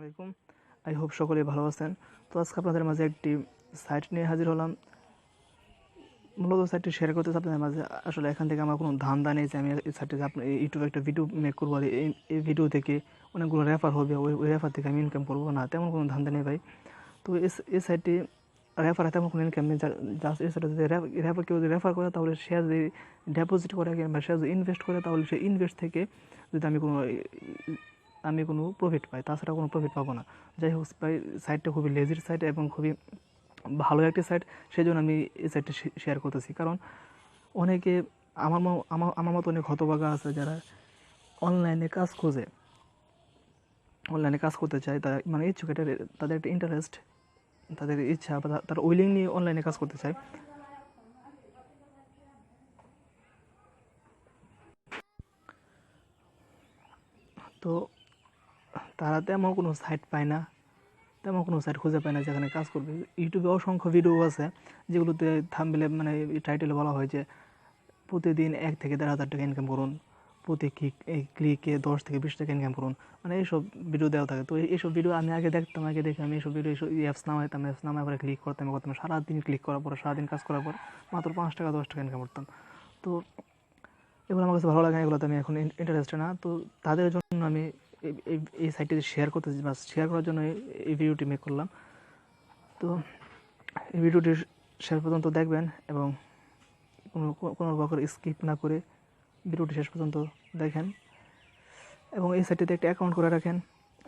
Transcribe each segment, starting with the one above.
আলাইকুম। I hope সকলেই ভালো আছেন। তো আজকে আপনাদের মাঝে একটি সাইট নিয়ে হাজির হলাম। মূলত সাইটটি শেয়ার করতেছি আপনাদের মাঝে। আসলে এখান থেকে আমার কোনো ধান্দা নেই যে আমি এই সাইটে আপনার ইউটিউবে একটা ভিডিও মেক করবো আর এই ভিডিও থেকে অনেকগুলো রেফার হবে, ওই রেফার থেকে আমি ইনকাম করবো না, তেমন কোনো ধান্দা নেই ভাই। তো এই সাইটটি রেফার তেমন কোনো ইনকাম নেই। জাস্ট এই সাইটে যদি রেফার কেউ যদি রেফার করে তাহলে সে যদি ডিপোজিট করে কিংবা সে যদি ইনভেস্ট করে তাহলে সেই ইনভেস্ট থেকে যদি আমি কোনো প্রফিট পাই, তাছাড়া কোনো প্রফিট পাবো না। যাই হোক ভাই, সাইটটা খুবই লেজির সাইট এবং খুবই ভালো একটি সাইট, সেই জন্য আমি এই সাইটটা শেয়ার করতেছি। কারণ অনেকে আমার মতো অনেক হতভাগা আছে যারা অনলাইনে কাজ খোঁজে, অনলাইনে কাজ করতে চায়, তারা মানে ইচ্ছুক, এটা তাদের একটা ইন্টারেস্ট, তাদের ইচ্ছা বা তার উইলিং নিয়ে অনলাইনে কাজ করতে চায়। তো তারা তেমন কোনো সাইট পায় না, তেমন কোনো সাইট খুঁজে পায় না যেখানে কাজ করবে। ইউটিউবে অসংখ্য ভিডিও আছে যেগুলোতে থাম্বনেলে মানে টাইটেলে বলা হয় যে প্রতিদিন 1 থেকে 1,500 টাকা ইনকাম করুন, প্রতি ক্লিকে 10 থেকে 20 টাকা ইনকাম করুন, মানে এইসব ভিডিও দেওয়া থাকে। তো এইসব ভিডিও আমি আগে দেখতাম, দেখে আমি এইসব ভিডিও অ্যাপস নামাইতাম, অ্যাপস নামায় পরে ক্লিক করতাম, সারাদিন ক্লিক করার পর, সারাদিন কাজ করার পর মাত্র 5 টাকা 10 টাকা ইনকাম করতাম। তো এগুলো আমার কাছে ভালো লাগে না, এগুলোতে আমি এখন ইন্টারেস্টেড না। তো তাদের জন্য আমি এই সাইটটি শেয়ার করতেছি, বা শেয়ার করার জন্য এই ভিডিওটি মেক করলাম। তো এই ভিডিওটি শেষ পর্যন্ত দেখবেন এবং কোনো প্রকার স্কিপ না করে ভিডিওটি শেষ পর্যন্ত দেখেন। এবং এই সাইটটিতে একটা অ্যাকাউন্ট করে রাখেন।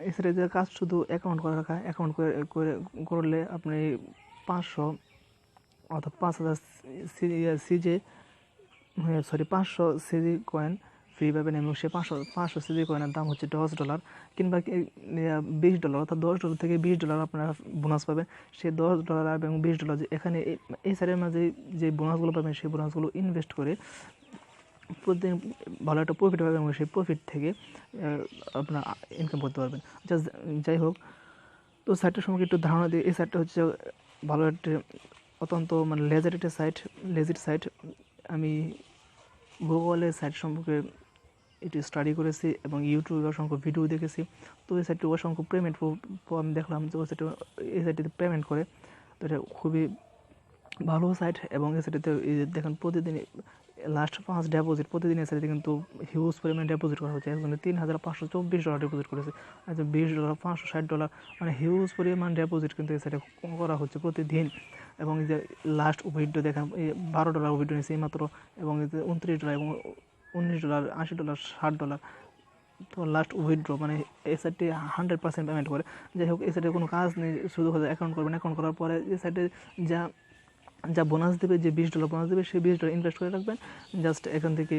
এই সাইটে কাজ শুধু অ্যাকাউন্ট করে রাখা। অ্যাকাউন্ট করলে আপনি 500 অর্থাৎ 500 সিজি কয়েন ফ্রি পাবেন এবং সে 500 সিজি কয়েনের দাম হচ্ছে $10, কিংবা $20, অর্থাৎ $10 থেকে $20 আপনারা বোনাস পাবেন। সেই $10 এবং $20 এখানে এই সাইডের মাঝে যে বোনাসগুলো পাবেন, সেই বোনাসগুলো ইনভেস্ট করে প্রতিদিন ভালো একটা প্রফিট পাবেন এবং সেই প্রফিট থেকে আপনার ইনকাম করতে পারবেন। যাই হোক, তো সাইটটার সম্পর্কে একটু ধারণা দিই। এই সাইটটা হচ্ছে ভালো একটা অত্যন্ত মানে লেজিট সাইট। আমি গুগলের সাইট সম্পর্কে এটি স্টাডি করেছি এবং ইউটিউবে অসংখ্য ভিডিও দেখেছি। তো এই সাইটটি অসংখ্য পেমেন্ট আমি দেখলাম যে এই সাইটটিতে পেমেন্ট করে। তো এটা খুবই ভালো সাইট এবং এই সাইটটিতে দেখেন প্রতিদিন লাস্ট 5 ডিপোজিট প্রতিদিন এই সাইটে কিন্তু হিউজ পরিমাণে ডিপোজিট করা হচ্ছে। একজনে $3,524 ডিপোজিট করেছে, একজন $20, $560, মানে হিউজ পরিমাণ ডিপোজিট কিন্তু এই সাইটে করা হচ্ছে প্রতিদিন। এবং এই যে লাস্ট উইথড্র দেখেন, $12 উইথড্র নিয়েছে এই মাত্র, এবং এই যে $29 এবং $19, $80, $60। তো লাস্ট উইথড্র মানে এই সাইটটি 100% পেমেন্ট করে। যাই হোক, এই সাইটে কোনো কাজ নেই, শুধু অ্যাকাউন্ট করবেন। অ্যাকাউন্ট করার পরে এই সাইটে যা বোনাস দেবে, যে $20 বোনাস দেবে, সেই $20 ইনভেস্ট করে রাখবেন। জাস্ট এখান থেকে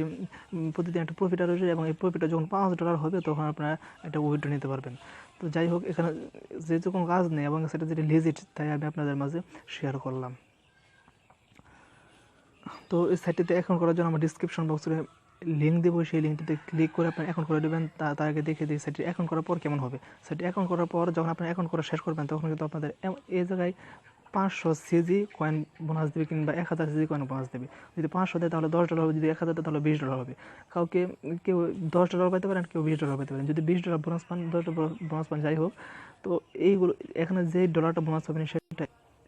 প্রতিদিন একটা প্রফিট রয়েছে এবং এই প্রফিটটা যখন $5 হবে তখন আপনারা একটা উইথড্র নিতে পারবেন। তো যাই হোক, এখানে যেহেতু কোনো কাজ নেই এবং সেটা যেটা লেজিট, তাই আমি আপনাদের মাঝে শেয়ার করলাম। তো এই সাইটটিতে অ্যাকাউন্ট করার জন্য আমার ডিসক্রিপশন বক্সে লিঙ্ক দেবো, সেই লিঙ্কটিতে ক্লিক করে আপনি অ্যাকাউন্ট করে দেবেন। তার আগে দেখে দিই সাইটটি অ্যাকাউন্ট করার পর কেমন হবে। সাইটটি অ্যাকাউন্ট করার পর যখন আপনি অ্যাকাউন্ট করা শেষ করবেন তখন কিন্তু আপনাদের এই জায়গায় 500 সিজি কয়েন বোনাস দেবে, কিংবা 1000 সিজি কয়েন বোনাস দেবে। যদি 500 দেয় তাহলে $10 হবে, যদি 1000 দেয় তাহলে $20 হবে। কেউ $10 পেতে পারেন, কেউ $20 পেতে পারেন। যদি $20 বোনাস পান, $10 বোনাস পান, যাই হোক। তো এইগুলো এখানে যে ডলারটা বোনাস পাবেন সেটা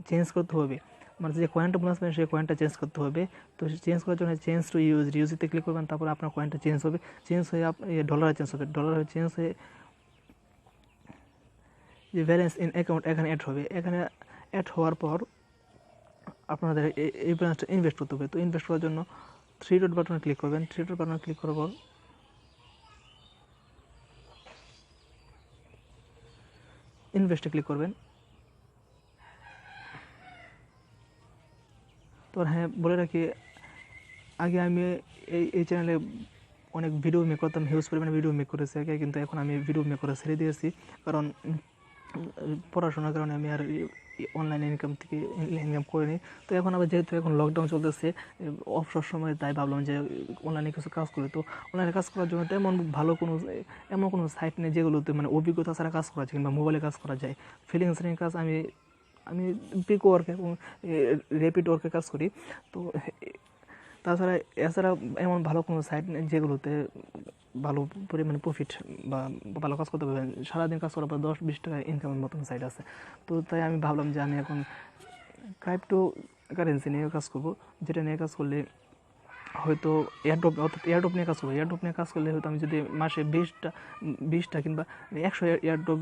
চেঞ্জ করতে হবে, মানে যে কয়েনটা বোনাস পাবেন সেই কয়েনটা চেঞ্জ করতে হবে। তো চেঞ্জ করার জন্য চেঞ্জ টু ইউজিতে ক্লিক করবেন, তারপরে আপনার কয়েনটা চেঞ্জ হবে, চেঞ্জ হয়ে ডলারে চেঞ্জ হবে, ডলারে চেঞ্জ হয়ে যে ব্যালেন্স ইন অ্যাকাউন্ট এখানে অ্যাড হবে। এখানে অ্যাড হওয়ার পর আপনাদের এই ব্যালেন্সটা ইনভেস্ট করতে হবে। তো ইনভেস্ট করার জন্য 3 ডট বাটনে ক্লিক করবেন। 3 ডট বাটনে ক্লিক করার পর ইনভেস্টে ক্লিক করবেন। তো হ্যাঁ, বলে রাখি, আগে আমি এই চ্যানেলে অনেক ভিডিও মেক করতাম, হিউজ পরিমাণে ভিডিও মেক করেছি আগে, কিন্তু এখন আমি ভিডিও মেক করা ছেড়ে দিয়েছি। কারণ পড়াশোনার কারণে আমি আর অনলাইন ইনকাম করিনি। তো এখন আবার যেহেতু এখন লকডাউন চলতেছে, অবসর সময়, তাই ভাবলাম যে অনলাইনে কিছু কাজ করি। তো অনলাইনে কাজ করার জন্য তেমন ভালো এমন কোনো সাইট নেই যেগুলোতে মানে অভিজ্ঞতা ছাড়া কাজ করা যায় কিংবা মোবাইলে কাজ করা যায়। ফ্রিল্যান্সিং কাজ আমি পিক ওয়ার্ক এবং র্যাপিড ওয়ার্কে কাজ করি। তো তাছাড়া এছাড়া এমন ভালো কোনো সাইট নেই যেগুলোতে ভালো পরিমাণে প্রফিট বা ভালো কাজ করতে পারবেন, সারাদিন কাজ করার পর 10-20 টাকা ইনকামের মতন সাইট আছে। তো তাই আমি ভাবলাম যে আমি এখন ক্রাইপ্টো কারেন্সি নিয়ে কাজ করব, যেটা নিয়ে কাজ করলে হয়তো এয়ারড্রপ, অর্থাৎ এয়ারড্রপ নিয়ে কাজ করবো। এয়ারড্রপ নিয়ে কাজ করলে হয়তো আমি যদি মাসে 20টা কিংবা 100 এয়ারড্রপ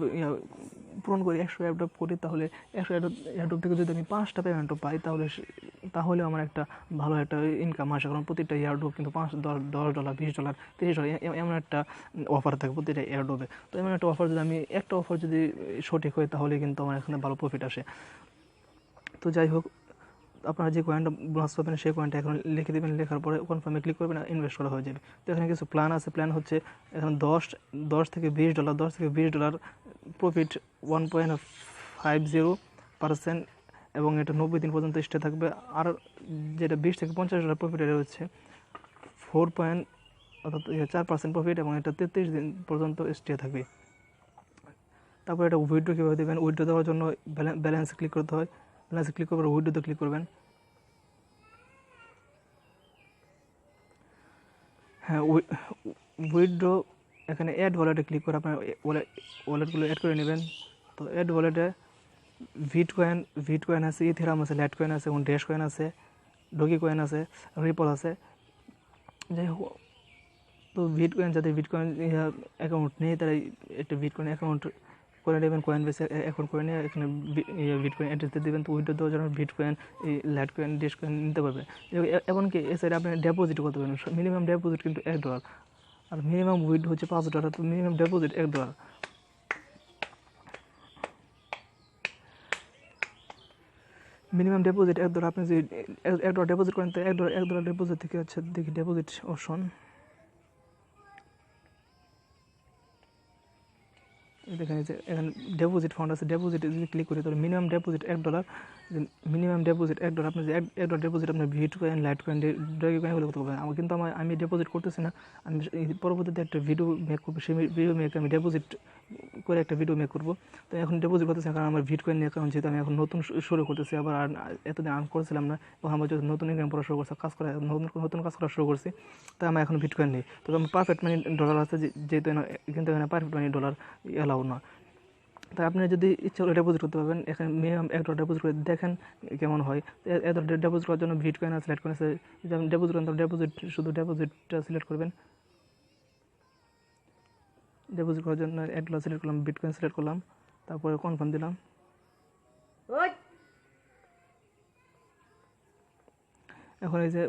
পূরণ করি, 100 এয়ারড্রপ করি, তাহলে 100 এয়ারড্রপ থেকে যদি আমি 5টা পেমেন্টও পাই তাহলে আমার একটা ভালো একটা ইনকাম আসে। কারণ প্রতিটা এয়ারড্রপ কিন্তু $5, $20, $30 এমন একটা অফার থাকে প্রতিটা এয়ারড্রপে। তো এমন একটা অফার যদি একটা অফার যদি সঠিক হয় তাহলে কিন্তু আমার এখানে ভালো প্রফিট আসে। তো যাই হোক, আপনারা যে কয়েনটা বোনাস পাবেন সেই কয়েনটা এখন লিখে দেবেন, লেখার পরে কনফার্মে ক্লিক করবেন, ইনভেস্ট করা হয়ে যাবে। তো এখানে কিছু প্ল্যান আছে। প্ল্যান হচ্ছে এখন $10 থেকে $20 প্রফিট 1.50%, এবং এটা 90 দিন পর্যন্ত স্টে থাকবে। আর যেটা $20 থেকে $50 প্রফিট, এটা হচ্ছে 4% প্রফিট, এবং এটা 33 দিন পর্যন্ত স্টে থাকবে। তারপর এটা উইথড্র কীভাবে দেবেন, উইথড্র দেওয়ার জন্য ব্যালেন্সে ক্লিক করতে হয়, ব্যালেন্সে ক্লিক করবার উইথড্রোতে ক্লিক করবেন। হ্যাঁ, উইথড্র এখানে অ্যাড ওয়ালেটে ক্লিক করে আপনার ওয়ালেটগুলো অ্যাড করে নেবেন। তো অ্যাড ওয়ালেটে ভিটকয়েন আছে, ইথেরাম আছে, ল্যাটকয়েন আছে, এবং ড্যাশ কয়েন আছে, ডগি কয়েন আছে, রিপল আছে। যাই হোক, তো ভিটকয়েন, যাদের ভিটকয়েন অ্যাকাউন্ট নেই তারা একটা ভিটকয়েন অ্যাকাউন্ট করে নেবেন, কয়েন বেসে অ্যাকাউন্ট করে নিয়ে এখানে ভিটকয়েন অ্যাড্রেস দিয়ে দেবেন। তো উইথড্র দেওয়ার জন্য ভিটকয়েন, এই ল্যাটকয়েন, ড্যাশ কয়েন নিতে পারবে। এমনকি এ সাইডে আপনি ডিপোজিট করতে পারবেন। মিনিমাম ডিপোজিট কিন্তু $1, আর মিনিমাম উইথড্র হচ্ছে $5। তো মিনিমাম ডিপোজিট $1। Minimum deposit $1। আপনি যদি $1 ডিপোজিট করেন তো $1 ডিপোজিট থেকে হচ্ছে দেখি ডিপোজিট অপশন, দেখেন যে এখানে ডিপোজিট ফান্ড আছে। ডিপোজিটে যদি ক্লিক করি তাহলে মিনিমাম ডিপোজিট $1। Minimum deposit $1। আপনি যে $1 ডিপোজিট আপনার ভিটকয়েন, লাইটকয়েন, ডগি কয়েন এগুলো করতে পারবেন। কিন্তু আমি ডিপোজিট করতেছি না। আমি পরবর্তীতে একটা ভিডিও মেক করবো, সেই ভিডিও মেক আমি ডিপোজিট করে একটা ভিডিও মেক করবো। তো এখন ডিপোজিট করতেছি কারণ আমার ভিটকয়েন নিয়ে, কারণ যেহেতু আমি এখন নতুন শুরু করতেছি, আবার এতদিন আর্ন করছিলাম না, এবং আমার যদি নতুন ইনকাম করা শুরু করছি, নতুন কাজ করা শুরু করছি, তাই আমার এখন ভিটকয়েন নেই। তো আমার পারফেক্ট মানি ডলার আছে, যেহেতু কিন্তু এখানে পারফেক্ট মানি ডলার এলাও না। তাই আপনি যদি ইচ্ছা করে ডিপোজিট করতে পারবেন। এখানে মিনিমাম $1 ডিপোজিট করে দেখেন কেমন হয়। $1 ডিপোজিট করার জন্য ভিটকয়েন আছে, ল্যাটকয়েন আছে। যদি আপনি ডিপোজিট করেন তাহলে শুধু ডিপোজিটটা সিলেক্ট করবেন। ডিপোজিট করার জন্য $1 সিলেক্ট করলাম, ভিটকয়েন সিলেক্ট করলাম, তারপরে কনফার্ম দিলাম। এখন এই যে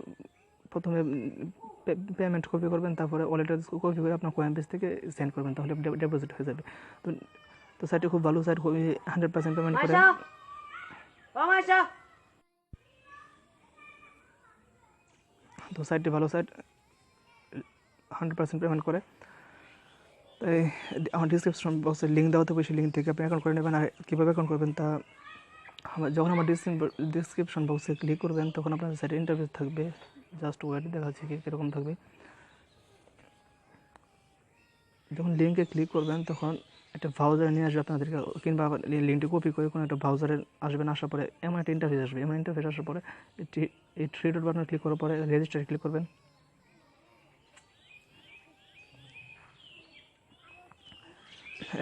প্রথমে পেমেন্ট কপি করবেন, তারপরে ওয়ালেটে কপি করে আপনার কয়েন বেস থেকে সেন্ড করবেন, তাহলে ডিপোজিট হয়ে যাবে। তো সাইটটি খুব ভালো সাইট, 100% পেমেন্ট করে। তো সাইটটি ভালো সাইট, 100% পেমেন্ট করে। তাই আমার ডিসক্রিপশন বক্সে লিঙ্ক দেওয়া থাকবে, সেই লিঙ্ক থেকে আপনি অ্যাকাউন্ট করে নেবেন। আর কীভাবে অ্যাকাউন্ট করবেন তা যখন আমার ডিসক্রিপশন বক্সে ক্লিক করবেন তখন আপনার সাইটে ইন্টারফেস থাকবে। জাস্ট ওয়েট, দেখাচ্ছি কীরকম থাকবে। যখন লিঙ্কে ক্লিক করবেন তখন একটা ব্রাউজারে নিয়ে আসবে আপনাদেরকে, কিংবা লিঙ্কটি কপি করে কোনো একটা ব্রাউজারে আসবেন। আসার পরে এমন একটা ইন্টারফেস আসবে। এমন ইন্টারফেস আসার পরে এই 3 ডট বাটনে ক্লিক করার পরে রেজিস্টারে ক্লিক করবেন।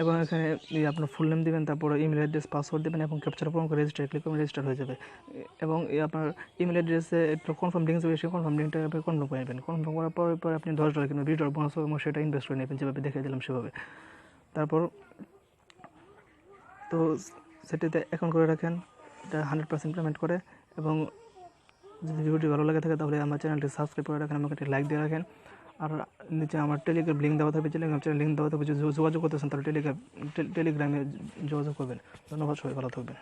এবং এখানে আপনার ফুল নেম দেবেন, তারপরে ইমেল অ্যাড্রেস, পাসওয়ার্ড দেবেন, এবং ক্যাপচার পূরণ করে রেজিস্টার ক্লিক করবেন, রেজিস্টার হয়ে যাবে। এবং আপনার ইমেল অ্যাড্রেসে একটা কনফার্ম লিঙ্ক যাবে, সেই কনফার্ম লিঙ্কটা আপনি কনফার্ম করে নেবেন। কনফার্ম করার পরে আপনি $10 কিংবা $20 বোনাস হবে, এবং সেটা ইনভেস্ট করে নেবেন যেভাবে দেখে দিলাম সেভাবে। তারপর তো সেটাতে অ্যাকাউন্ট করে রাখেন, এটা 100% পেমেন্ট করে। এবং যদি ভিডিওটি ভালো লাগে থাকে তাহলে আমার চ্যানেলটি সাবস্ক্রাইব করে রাখেন, আমাকে একটা লাইক দিয়ে রাখেন। আর নিচে আমার টেলিগ্রাম লিঙ্ক দেওয়া থাকবে, টেলিগ্রাম চ্যানেল লিঙ্ক দেওয়া থাকবে। যদি যোগাযোগ করতেছেন তাহলে টেলিগ্রামে যোগাযোগ করবেন। ধন্যবাদ, সবাই ভালো থাকবেন।